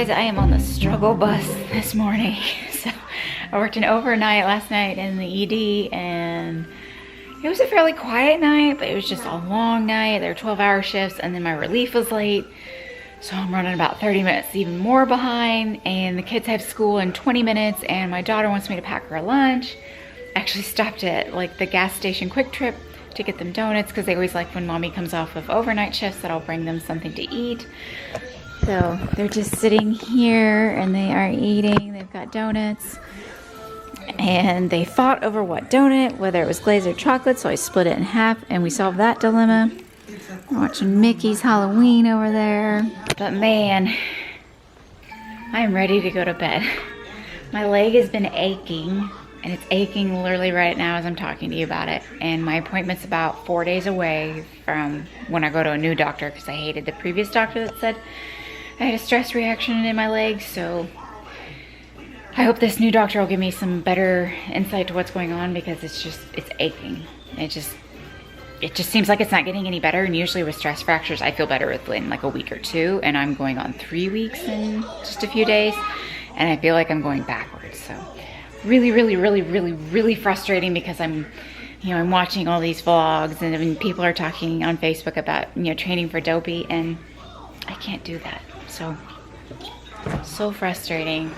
guys, I am on the struggle bus this morning. So I worked an overnight last night in the ED, and it was a fairly quiet night, but it was just a long night. There were 12-hour shifts, and then my relief was late. So I'm running about 30 minutes even more behind, and the kids have school in 20 minutes, and my daughter wants me to pack her lunch. Actually stopped at like the gas station Quick Trip to get them donuts, because they always like when mommy comes off of overnight shifts that I'll bring them something to eat. So they're just sitting here and they are eating. They've got donuts, and they fought over what donut, whether it was glazed or chocolate, so I split it in half and we solved that dilemma. We're watching Mickey's Halloween over there. But man, I am ready to go to bed. My leg has been aching, and it's aching literally right now as I'm talking to you about it. And my appointment's about 4 days away from when I go to a new doctor, because I hated the previous doctor that said I had a stress reaction in my leg. So I hope this new doctor will give me some better insight to what's going on, because it's aching. It just seems like it's not getting any better. And usually with stress fractures, I feel better within like a week or two, and I'm going on 3 weeks in just a few days, and I feel like I'm going backwards. So really frustrating, because I'm watching all these vlogs, and I mean, people are talking on Facebook about, training for Dopey, and I can't do that. So frustrating.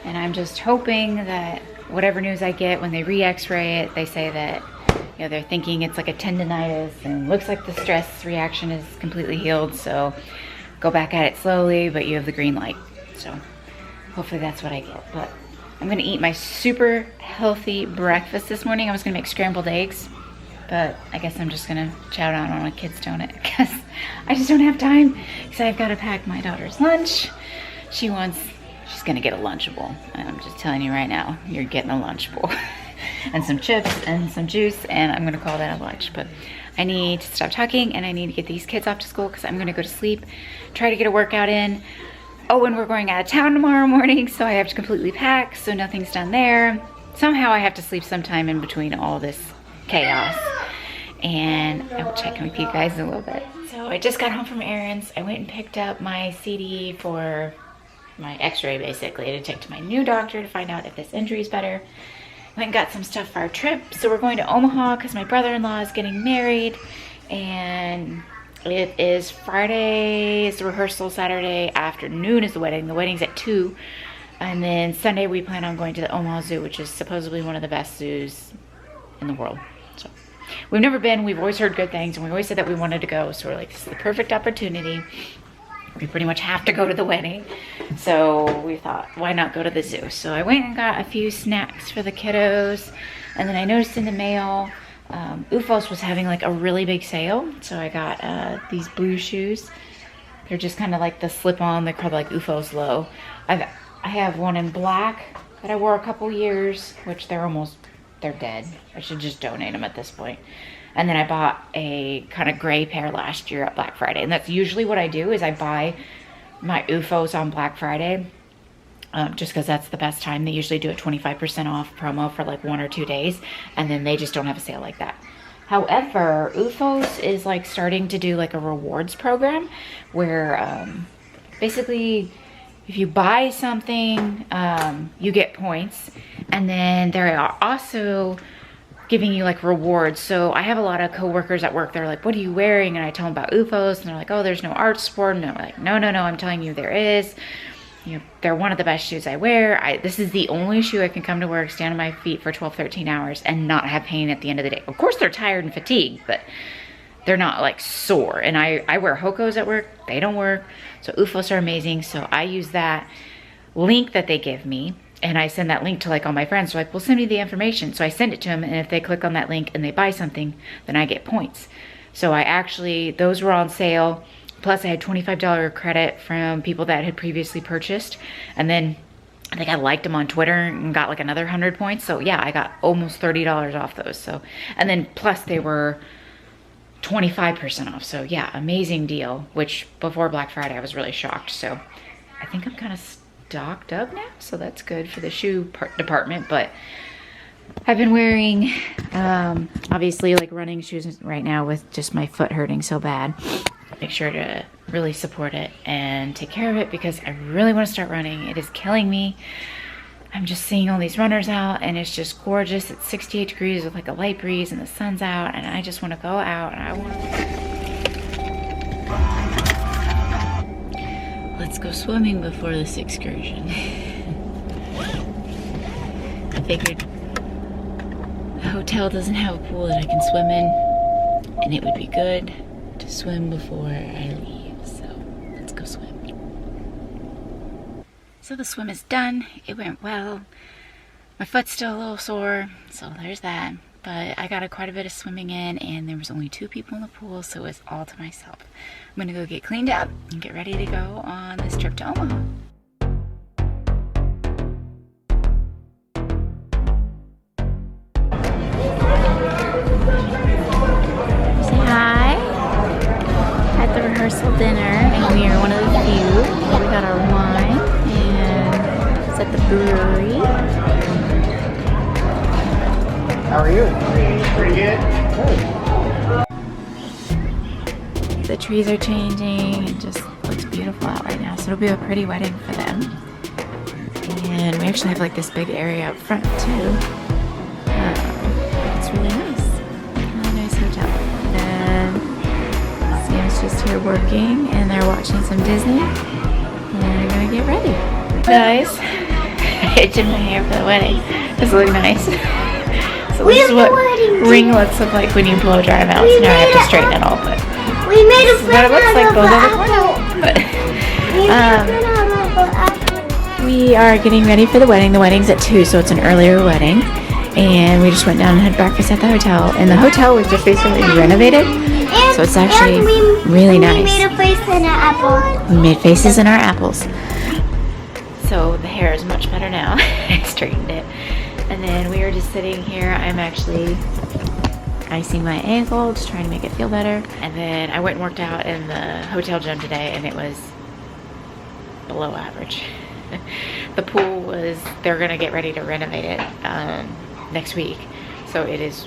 And I'm just hoping that whatever news I get when they re-x-ray it, they say that, they're thinking it's like a tendonitis, and looks like the stress reaction is completely healed. So go back at it slowly, but you have the green light. So hopefully that's what I get. But I'm gonna eat my super healthy breakfast this morning. I was gonna make scrambled eggs, but I guess I'm just gonna chow down on a kid's donut, because I just don't have time, because I've got to pack my daughter's lunch. She's gonna get a Lunchable. I'm just telling you right now, you're getting a Lunchable. And some chips and some juice, and I'm gonna call that a lunch. But I need to stop talking, and I need to get these kids off to school, because I'm gonna go to sleep, try to get a workout in. Oh, and we're going out of town tomorrow morning, so I have to completely pack, so nothing's done there. Somehow I have to sleep sometime in between all this chaos. And I will check in with you guys in a little bit. So I just got home from Errands. I went and picked up my CD for my x-ray, basically, to take to my new doctor to find out if this injury is better. Went and got some stuff for our trip. So we're going to Omaha because my brother-in-law is getting married, and it is Friday is the rehearsal, Saturday afternoon is the wedding. The wedding's at 2, and then Sunday we plan on going to the Omaha Zoo, which is supposedly one of the best zoos in the world. So we've never been, we've always heard good things, and we always said that we wanted to go, so we're like, this is the perfect opportunity. We pretty much have to go to the wedding, so we thought, why not go to the zoo? So I went and got a few snacks for the kiddos, and then I noticed in the mail, UFOS was having like a really big sale, so I got these blue shoes. They're just kind of like the slip-on. They're called like UFOS Low. I have one in black that I wore a couple years, which they're dead. I should just donate them at this point. And then I bought a kind of gray pair last year at Black Friday. And that's usually what I do, is I buy my UFOs on Black Friday, just because that's the best time. They usually do a 25% off promo for like 1 or 2 days, and then they just don't have a sale like that. However, UFOs is like starting to do like a rewards program where basically if you buy something, you get points, and then they are also giving you like rewards. So I have a lot of coworkers at work, they're like, what are you wearing? And I tell them about UFOs, and they're like, oh, there's no art sport. And I'm like, no, I'm telling you there is. They're one of the best shoes I wear. This is the only shoe I can come to work, stand on my feet for 12, 13 hours and not have pain at the end of the day. Of course they're tired and fatigued, but they're not like sore. And I wear Hokos at work, they don't work. So UFOs are amazing. So I use that link that they give me, and I send that link to like all my friends. So like, well, send me the information. So I send it to them, and if they click on that link and they buy something, then I get points. So those were on sale. Plus I had $25 credit from people that had previously purchased. And then I think I liked them on Twitter and got like another 100 points. So yeah, I got almost $30 off those. So, and then plus they were 25% off. So yeah, amazing deal, which before Black Friday, I was really shocked. So I think I'm kind of stocked up now, so that's good for the shoe department. But I've been wearing obviously like running shoes right now with just my foot hurting so bad. Make sure to really support it and take care of it because I really want to start running. It is killing me. I'm just seeing all these runners out and it's just gorgeous. It's 68 degrees with like a light breeze and the sun's out and I just want to go out and I want to... Let's go swimming before this excursion. I figured the hotel doesn't have a pool that I can swim in and it would be good to swim before I leave. So let's go swim. So the swim is done. It went well. My foot's still a little sore, so there's that. But I got quite a bit of swimming in, and there was only 2 people in the pool, so it was all to myself. I'm gonna go get cleaned up and get ready to go on this trip to Omaha. Say hi. At the rehearsal dinner, and we are one of the few. We got our wine. At the brewery. How are you? Pretty good. The trees are changing. It just looks beautiful out right now. So it'll be a pretty wedding for them. And we actually have like this big area up front too. It's really nice. Really nice hotel. And Sam's just here working and they're watching some Disney. And they're gonna get ready. Guys. I did my hair for the wedding. Does it look nice? So this is what ringlets look like when you blow dry them out. So now I have to straighten it all, but we made this is what it looks like both over. But we are getting ready for the wedding. The wedding's at 2, so it's an earlier wedding. And we just went down and had breakfast at the hotel. And the hotel was just recently renovated, so it's actually really nice. We made a face in our apple. We made faces in our apples. So the hair is much better now. I straightened it. And then we were just sitting here. I'm actually icing my ankle, just trying to make it feel better. And then I went and worked out in the hotel gym today and it was below average. The pool was, they're gonna get ready to renovate it next week. So it is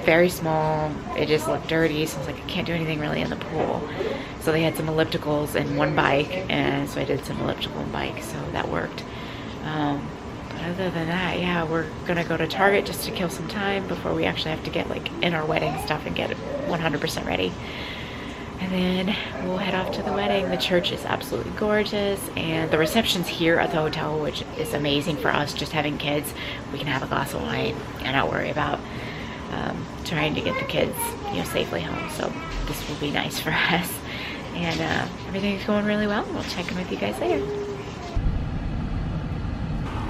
very small. It just looked dirty. So I was like, I can't do anything really in the pool. So they had some ellipticals and one bike, and so I did some elliptical and bike, so that worked. But other than that, yeah, we're gonna go to Target just to kill some time before we actually have to get like in our wedding stuff and get it 100% ready. And then we'll head off to the wedding. The church is absolutely gorgeous, and the reception's here at the hotel, which is amazing for us. Just having kids, we can have a glass of wine and not worry about trying to get the kids, you know, safely home. So this will be nice for us. And everything's going really well. We'll check in with you guys later.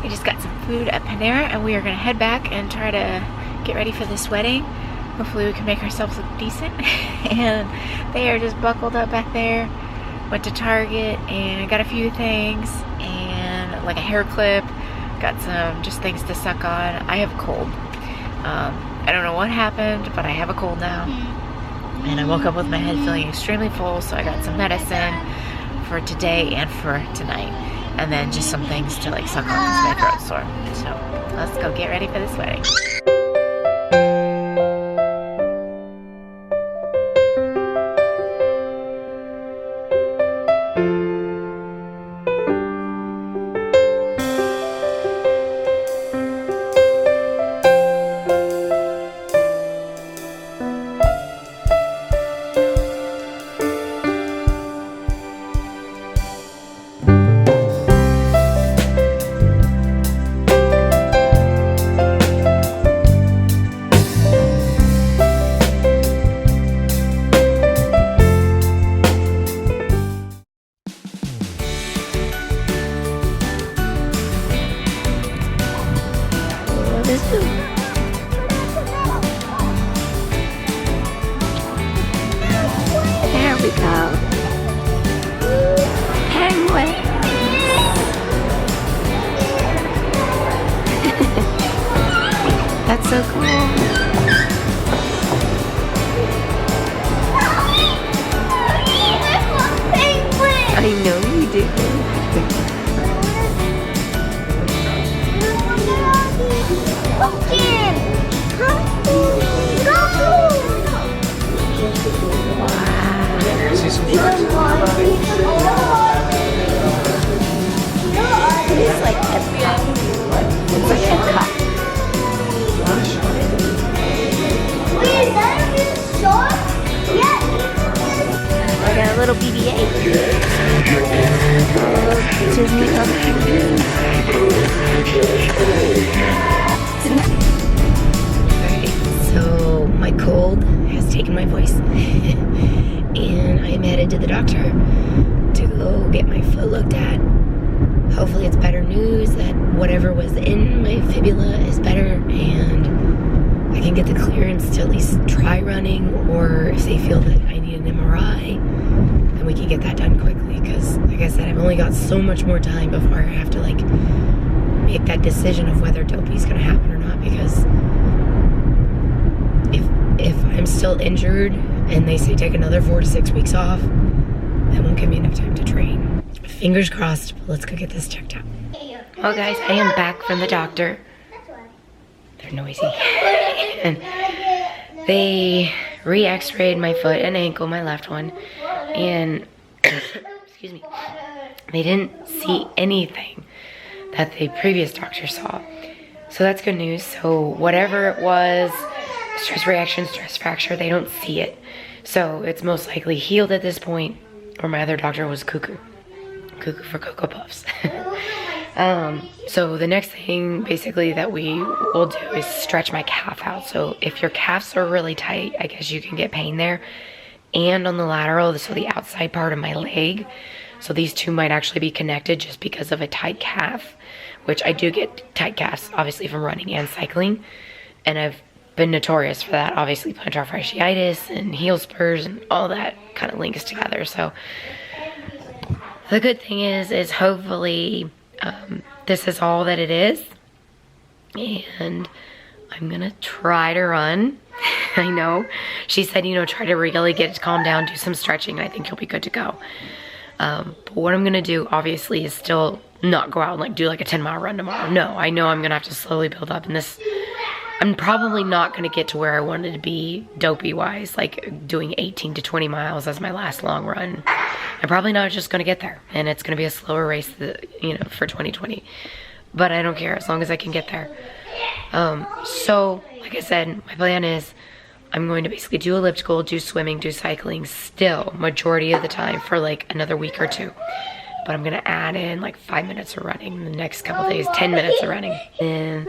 We just got some food at Panera and we are gonna head back and try to get ready for this wedding. Hopefully we can make ourselves look decent. And they are just buckled up back there. Went to Target and got a few things and like a hair clip. Got some just things to suck on. I have a cold. I don't know what happened, but I have a cold now. And I woke up with my head feeling extremely full, so I got some medicine for today and for tonight. And then just some things to like suck on because my throat's sore. So let's go get ready for this wedding. There we go. Penguin. That's so cool. I know you do. Wow. See some sharks? little BB-8. Excuse me. Alright, so my cold has taken my voice. And I am headed to the doctor to go get my foot looked at. Hopefully it's better news that whatever was in my fibula is better and I can get the clearance to at least try running, or if they feel that I need an MRI, then we can get that done quickly, because like I said, I've only got so much more time before I have to like make that decision of whether Dopey's gonna happen or not, because if I'm still injured and they say take another 4 to 6 weeks off, that won't give me enough time to train. Fingers crossed, but let's go get this checked out. Well guys, I am back from the doctor. They're noisy. And they re-x-rayed my foot and ankle, my left one, and excuse me, they didn't see anything that the previous doctor saw. So that's good news. So whatever it was, stress reaction, stress fracture, they don't see it. So it's most likely healed at this point, or my other doctor was cuckoo for Cocoa Puffs. So the next thing basically that we will do is stretch my calf out. So if your calves are really tight, I guess you can get pain there. And on the lateral, so the outside part of my leg. So these two might actually be connected just because of a tight calf, which I do get tight calves, obviously from running and cycling. And I've been notorious for that. Obviously plantar fasciitis and heel spurs and all that kind of links together. So the good thing is hopefully this is all that it is, and I'm gonna try to run. I know she said, you know, try to really get it to calm down, do some stretching, and I think you'll be good to go. But what I'm gonna do obviously is still not go out and like do like a 10-mile run tomorrow. No, I know I'm gonna have to slowly build up, and this, I'm probably not gonna get to where I wanted to be Dopey wise, like doing 18 to 20 miles as my last long run. I'm probably not just gonna get there, and it's gonna be a slower race, you know, for 2020. But I don't care as long as I can get there. So like I said, my plan is I'm going to basically do elliptical, do swimming, do cycling still majority of the time for like another week or two. But I'm gonna add in like 5 minutes of running the next couple days, 10 minutes of running, and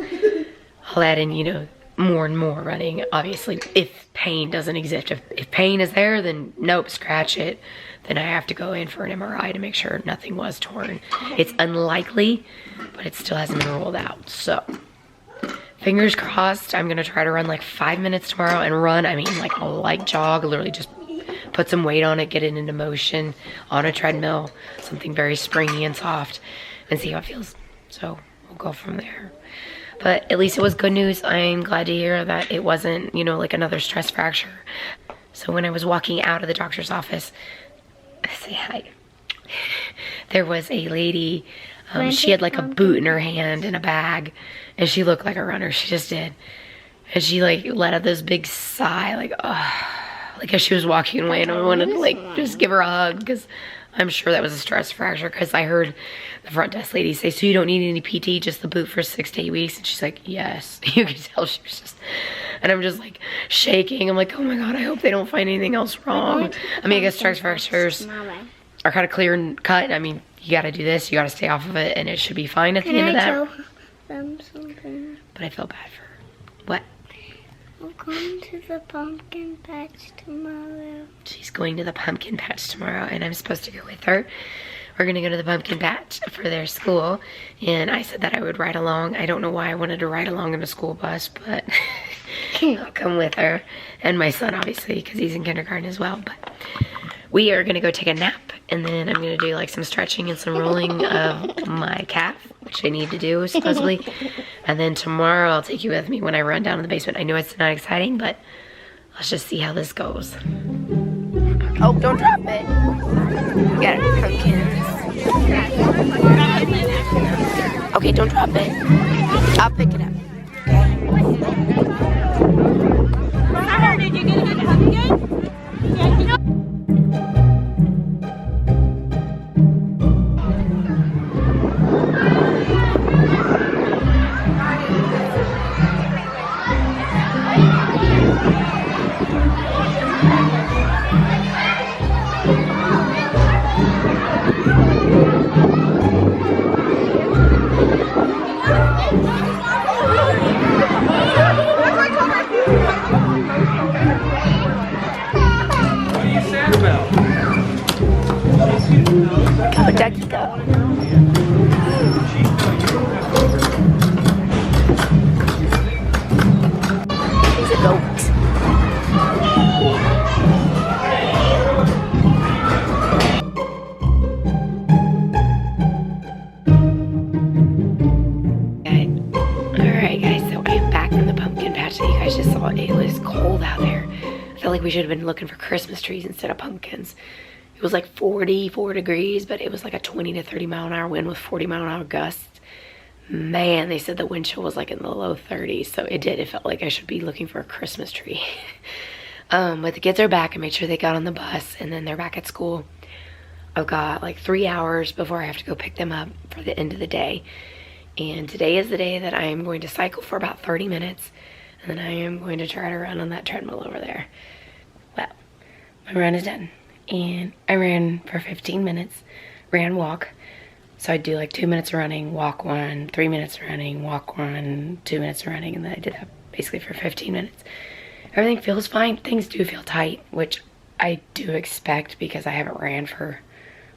I'll add in, you know, more and more running, obviously, if pain doesn't exist. If pain is there, then nope, scratch it. Then I have to go in for an MRI to make sure nothing was torn. It's unlikely, but it still hasn't been ruled out. So, fingers crossed. I'm gonna try to run like 5 minutes tomorrow, and run, I mean like a light jog, literally just put some weight on it, get it into motion on a treadmill, something very springy and soft, and see how it feels. So, we'll go from there. But at least it was good news. I'm glad to hear that it wasn't, you know, like another stress fracture. So when I was walking out of the doctor's office, say hi, there was a lady, she had like a boot in her hand and a bag, and she looked like a runner. She just did. And she like let out this big sigh, like, oh, like as she was walking away, and I wanted to like just give her a hug, because I'm sure that was a stress fracture, because I heard the front desk lady say, so you don't need any PT, just the boot for 6 to 8 weeks? And she's like, yes. You can tell she was just, and I'm just like shaking. I'm like, oh my God, I hope they don't find anything else wrong. I mean, I guess stress fractures are kind of clear and cut. I mean, you got to do this, you got to stay off of it, and it should be fine at the end of that. Can I tell them something? But I feel bad for her. What? I'm going to the pumpkin patch tomorrow. She's going to the pumpkin patch tomorrow, and I'm supposed to go with her. We're gonna go to the pumpkin patch for their school, and I said that I would ride along. I don't know why I wanted to ride along in a school bus, but I'll come with her, and my son obviously, because he's in kindergarten as well. But we are gonna go take a nap, and then I'm gonna do like some stretching and some rolling of my calf, which I need to do supposedly. And then tomorrow I'll take you with me when I run down in the basement. I know it's not exciting, but let's just see how this goes. Oh, don't drop it. You got it, pumpkins. Okay, don't drop it. I'll pick it up. Okay? Did you get a good pumpkin? Yeah, you know. What are you sad about? Go, ducky, go. He's a goat. Alright guys, so I am back from the pumpkin patch that you guys just saw. It was cold out there. I felt like we should have been looking for Christmas trees instead of pumpkins. It was like 44 degrees, but it was like a 20 to 30 mile an hour wind with 40 mile an hour gusts. Man, they said the wind chill was like in the low 30s, so it did. It felt like I should be looking for a Christmas tree. But the kids are back. I made sure they got on the bus, and then they're back at school. I've got like 3 hours before I have to go pick them up for the end of the day. And today is the day that I am going to cycle for about 30 minutes, and then I am going to try to run on that treadmill over there. Well, my run is done, and I ran for 15 minutes, walk. So I'd do like 2 minutes running, walk 1, 3 minutes running, walk 1, 2 minutes running, and then I did that basically for 15 minutes. Everything feels fine. Things do feel tight, which I do expect because I haven't ran for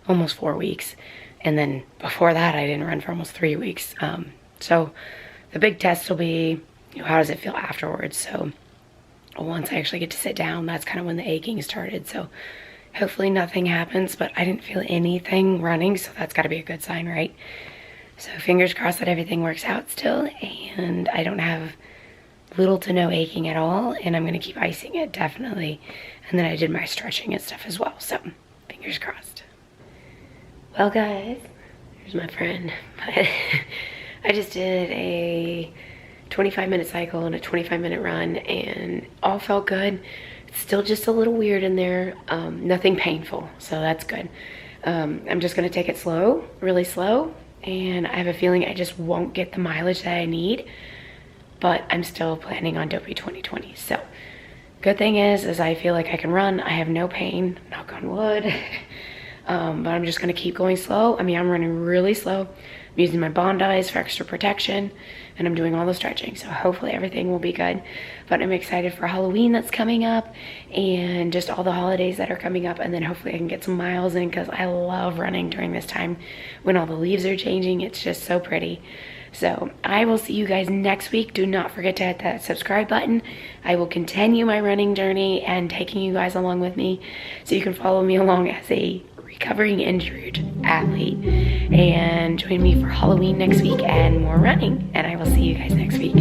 almost 4 weeks. And then before that, I didn't run for almost 3 weeks. So the big test will be, how does it feel afterwards? So once I actually get to sit down, that's kind of when the aching started. So hopefully nothing happens, but I didn't feel anything running, so that's got to be a good sign, right? So fingers crossed that everything works out still, and I don't have little to no aching at all, and I'm going to keep icing it, definitely. And then I did my stretching and stuff as well, so fingers crossed. Well guys, here's my friend. I just did a 25-minute cycle and a 25-minute run, and all felt good. It's still just a little weird in there, nothing painful, so that's good. I'm just gonna take it slow, really slow, and I have a feeling I just won't get the mileage that I need, but I'm still planning on Dopey 2020. So good thing is I feel like I can run. I have no pain, knock on wood. But I'm just gonna keep going slow. I mean, I'm running really slow. I'm using my Bondis for extra protection, and I'm doing all the stretching, so hopefully everything will be good. But I'm excited for Halloween that's coming up, and just all the holidays that are coming up, and then hopefully I can get some miles in, because I love running during this time when all the leaves are changing. It's just so pretty. So I will see you guys next week. Do not forget to hit that subscribe button. I will continue my running journey and taking you guys along with me, so you can follow me along as a recovering injured athlete, and join me for Halloween next week and more running. And I will see you guys next week.